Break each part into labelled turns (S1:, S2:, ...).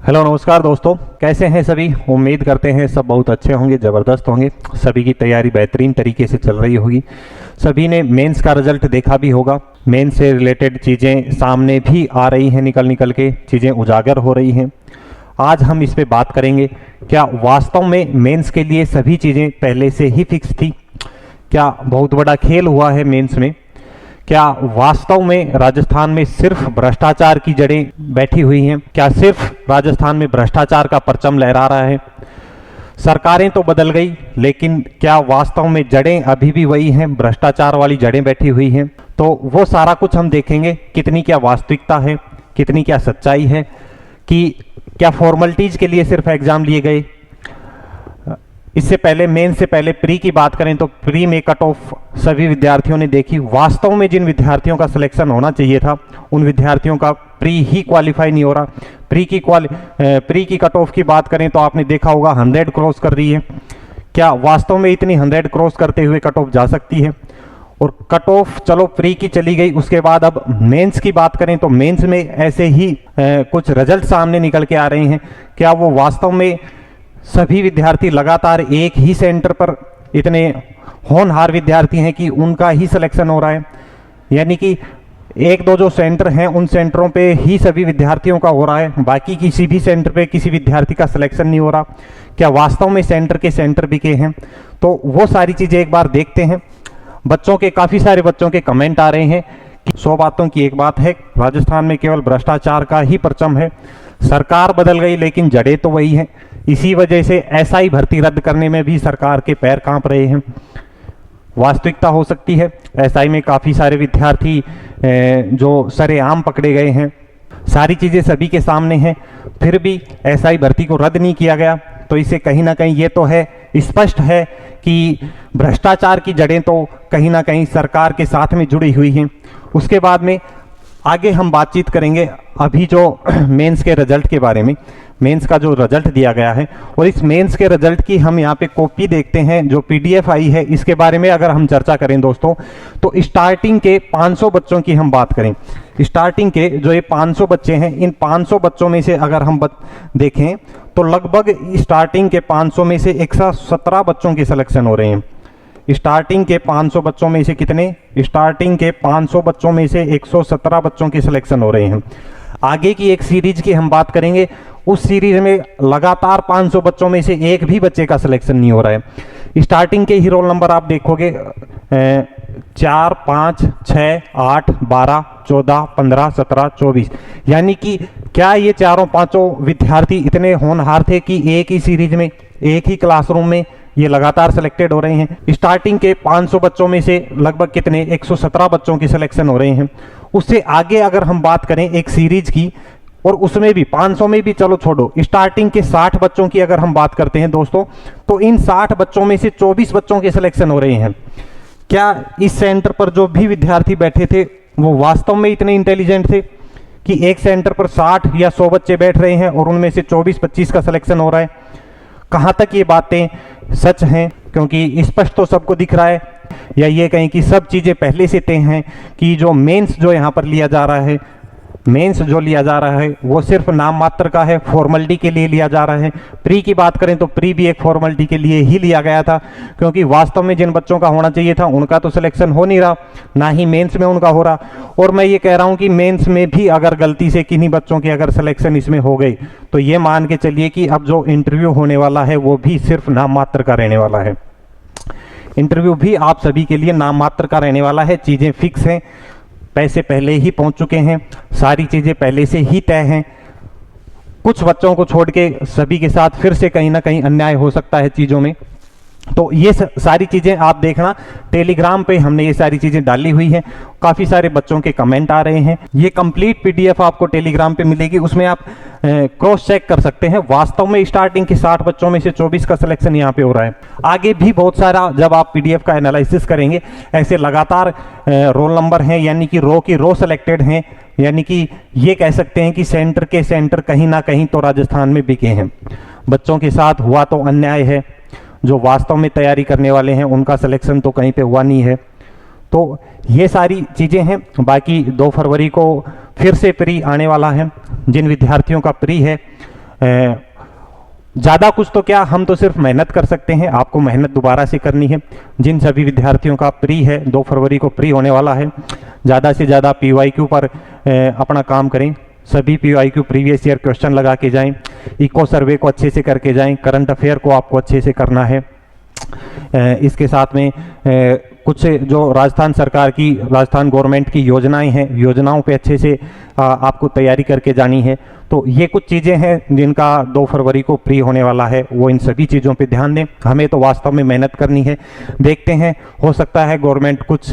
S1: Hello नमस्कार दोस्तों, कैसे हैं सभी। उम्मीद करते हैं सब बहुत अच्छे होंगे, ज़बरदस्त होंगे। सभी की तैयारी बेहतरीन तरीके से चल रही होगी। सभी ने मेंस का रिजल्ट देखा भी होगा। मेंस से रिलेटेड चीज़ें सामने भी आ रही हैं, निकल के चीज़ें उजागर हो रही हैं। आज हम इस पे बात करेंगे, क्या वास्तव में मेंस के लिए सभी चीज़ें पहले से ही फिक्स थी? क्या बहुत बड़ा खेल हुआ है मेंस में? क्या वास्तव में राजस्थान में सिर्फ भ्रष्टाचार की जड़ें बैठी हुई हैं? क्या सिर्फ राजस्थान में भ्रष्टाचार का परचम लहरा रहा है? सरकारें तो बदल गई, लेकिन क्या वास्तव में जड़ें अभी भी वही हैं, भ्रष्टाचार वाली जड़ें बैठी हुई हैं? तो वो सारा कुछ हम देखेंगे, कितनी क्या वास्तविकता है, कितनी क्या सच्चाई है, कि क्या फॉर्मेलिटीज के लिए सिर्फ एग्जाम लिए गए। इससे पहले मेन से पहले प्री की बात करें तो प्री में कट ऑफ सभी विद्यार्थियों ने देखी। वास्तव में जिन विद्यार्थियों का सिलेक्शन होना चाहिए था, उन विद्यार्थियों का प्री ही क्वालिफाई नहीं हो रहा। प्री की कट ऑफ की बात करें तो आपने देखा होगा 100 क्रॉस कर रही है। क्या वास्तव में इतनी 100 क्रॉस करते हुए कट ऑफ जा सकती है? और कट ऑफ चलो प्री की चली गई, उसके बाद अब मेंस की बात करें तो मेंस में ऐसे ही कुछ रिजल्ट सामने निकल के आ रहे हैं। क्या वो वास्तव में सभी विद्यार्थी लगातार एक ही सेंटर पर इतने होनहार विद्यार्थी हैं कि उनका ही सिलेक्शन हो रहा है? यानी कि एक दो जो सेंटर हैं, उन सेंटरों पे ही सभी विद्यार्थियों का हो रहा है, बाकी किसी भी सेंटर पे किसी विद्यार्थी का सिलेक्शन नहीं हो रहा। क्या वास्तव में सेंटर के सेंटर बिके हैं? तो वो सारी चीज़ें एक बार देखते हैं। काफ़ी सारे बच्चों के कमेंट आ रहे हैं कि 100 बातों की एक बात है, राजस्थान में केवल भ्रष्टाचार का ही परचम है। सरकार बदल गई लेकिन जड़ें तो वही हैं। इसी वजह से एसआई भर्ती रद्द करने में भी सरकार के पैर कांप रहे हैं। वास्तविकता हो सकती है, एसआई में काफ़ी सारे विद्यार्थी जो सरेआम पकड़े गए हैं। सारी चीज़ें सभी के सामने हैं, फिर भी एसआई भर्ती को रद्द नहीं किया गया। तो इससे कहीं ना कहीं ये तो है, स्पष्ट है कि भ्रष्टाचार की जड़ें तो कहीं ना कहीं सरकार के साथ में जुड़ी हुई हैं। उसके बाद में आगे हम बातचीत करेंगे अभी जो मेंस के रिजल्ट के बारे में। मेंस का जो रिजल्ट दिया गया है, और इस मेंस के रिजल्ट की हम यहाँ पे कॉपी देखते हैं, जो पीडीएफ आई है। इसके बारे में अगर हम चर्चा करें दोस्तों, तो स्टार्टिंग के 500 बच्चों की हम बात करें। स्टार्टिंग के जो ये 500 बच्चे हैं, इन 500 बच्चों में से अगर हम देखें तो लगभग स्टार्टिंग के 500 में से 117 बच्चों के सिलेक्शन हो रहे हैं। स्टार्टिंग के 500 बच्चों में से कितने? स्टार्टिंग के 500 बच्चों में से 117 बच्चों के सिलेक्शन हो रहे हैं। आगे की एक सीरीज की हम बात करेंगे, उस सीरीज में लगातार 500 बच्चों में से एक भी बच्चे का सिलेक्शन नहीं हो रहा है। स्टार्टिंग के ही रोल नंबर आप देखोगे 4, 5, 6, 8, 12, 14, 15, 17, 24। यानी कि क्या ये चारों पांचों विद्यार्थी इतने होनहार थे कि एक ही सीरीज में, एक ही क्लासरूम में ये लगातार सिलेक्टेड हो रहे हैं? स्टार्टिंग के 500 बच्चों में से लगभग कितने? 117 बच्चों की सिलेक्शन हो रहे हैं। उससे आगे अगर हम बात करें एक सीरीज की, और उसमें भी 500 में भी चलो छोड़ो, स्टार्टिंग के 60 बच्चों की अगर हम बात करते हैं दोस्तों, तो इन 60 बच्चों में से 24 बच्चों के सिलेक्शन हो रहे हैं। क्या इस सेंटर पर जो भी विद्यार्थी बैठे थे वो वास्तव में इतने इंटेलिजेंट थे कि एक सेंटर पर 60 या 100 बच्चे बैठ रहे हैं और उनमें से 24-25 का सिलेक्शन हो रहा है? कहाँ तक ये बातें सच हैं? क्योंकि स्पष्ट तो सबको दिख रहा है, या ये कहें कि सब चीज़ें पहले से तय हैं कि जो मेंस जो यहाँ पर लिया जा रहा है, मेंस जो लिया जा रहा है वो सिर्फ नाम मात्र का है, फॉर्मेलिटी के लिए लिया जा रहा है। प्री की बात करें तो प्री भी एक फॉर्मेलिटी के लिए ही लिया गया था, क्योंकि वास्तव में जिन बच्चों का होना चाहिए था उनका तो सिलेक्शन हो नहीं रहा, ना ही मेंस में उनका हो रहा। और मैं ये कह रहा हूँ कि मेंस में भी अगर गलती से किन्हीं बच्चों की अगर सिलेक्शन इसमें हो गई, तो ये मान के चलिए कि अब जो इंटरव्यू होने वाला है वो भी सिर्फ नाम मात्र का रहने वाला है। इंटरव्यू भी आप सभी के लिए नाम मात्र का रहने वाला है। चीज़ें फिक्स हैं, पैसे पहले ही पहुंच चुके हैं, सारी चीज़ें पहले से ही तय हैं। कुछ बच्चों को छोड़ के सभी के साथ फिर से कहीं ना कहीं अन्याय हो सकता है चीज़ों में। तो ये सारी चीज़ें आप देखना, टेलीग्राम पे हमने ये सारी चीज़ें डाली हुई हैं। काफ़ी सारे बच्चों के कमेंट आ रहे हैं। ये कंप्लीट पीडीएफ आपको टेलीग्राम पे मिलेगी, उसमें आप क्रॉस चेक कर सकते हैं। वास्तव में स्टार्टिंग के 60 बच्चों में से 24 का सिलेक्शन यहाँ पे हो रहा है। आगे भी बहुत सारा, जब आप पीडीएफ का एनालिसिस करेंगे, ऐसे लगातार रोल नंबर हैं, यानी कि रो की रो सेलेक्टेड हैं। यानी कि ये कह सकते हैं कि सेंटर के सेंटर कहीं ना कहीं तो राजस्थान में बिके हैं। बच्चों के साथ हुआ तो अन्याय है, जो वास्तव में तैयारी करने वाले हैं उनका सिलेक्शन तो कहीं पे हुआ नहीं है। तो ये सारी चीज़ें हैं। बाकी 2 फरवरी को फिर से प्री आने वाला है। जिन विद्यार्थियों का प्री है ज़्यादा कुछ तो क्या, हम तो सिर्फ मेहनत कर सकते हैं, आपको मेहनत दोबारा से करनी है। जिन सभी विद्यार्थियों का प्री है, 2 फरवरी को प्री होने वाला है, ज़्यादा से ज़्यादा PYQ पर अपना काम करें। सभी PYQ प्रीवियस ईयर क्वेश्चन लगा के जाएं, इको सर्वे को अच्छे से करके जाएं, करंट अफेयर को आपको अच्छे से करना है। इसके साथ में कुछ जो राजस्थान सरकार की, राजस्थान गवर्नमेंट की योजनाएं हैं, योजनाओं पे अच्छे से आपको तैयारी करके जानी है। तो ये कुछ चीज़ें हैं जिनका 2 फरवरी को प्री होने वाला है, वो इन सभी चीज़ों पे ध्यान दें। हमें तो वास्तव में मेहनत करनी है। देखते हैं, हो सकता है गवर्नमेंट कुछ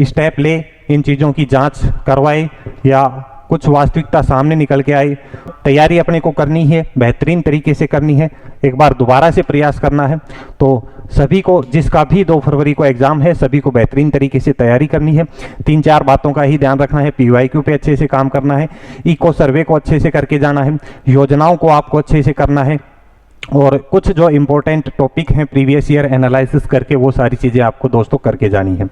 S1: स्टेप ले, इन चीज़ों की जांच करवाए या कुछ वास्तविकता सामने निकल के आए। तैयारी अपने को करनी है, बेहतरीन तरीके से करनी है, एक बार दोबारा से प्रयास करना है। तो सभी को, जिसका भी 2 फरवरी को एग्ज़ाम है, सभी को बेहतरीन तरीके से तैयारी करनी है। 3-4 बातों का ही ध्यान रखना है। PYQ पे अच्छे से काम करना है, इको सर्वे को अच्छे से करके जाना है, योजनाओं को आपको अच्छे से करना है, और कुछ जो इम्पोर्टेंट टॉपिक हैं प्रीवियस ईयर एनालिसिस करके वो सारी चीज़ें आपको दोस्तों करके जानी है।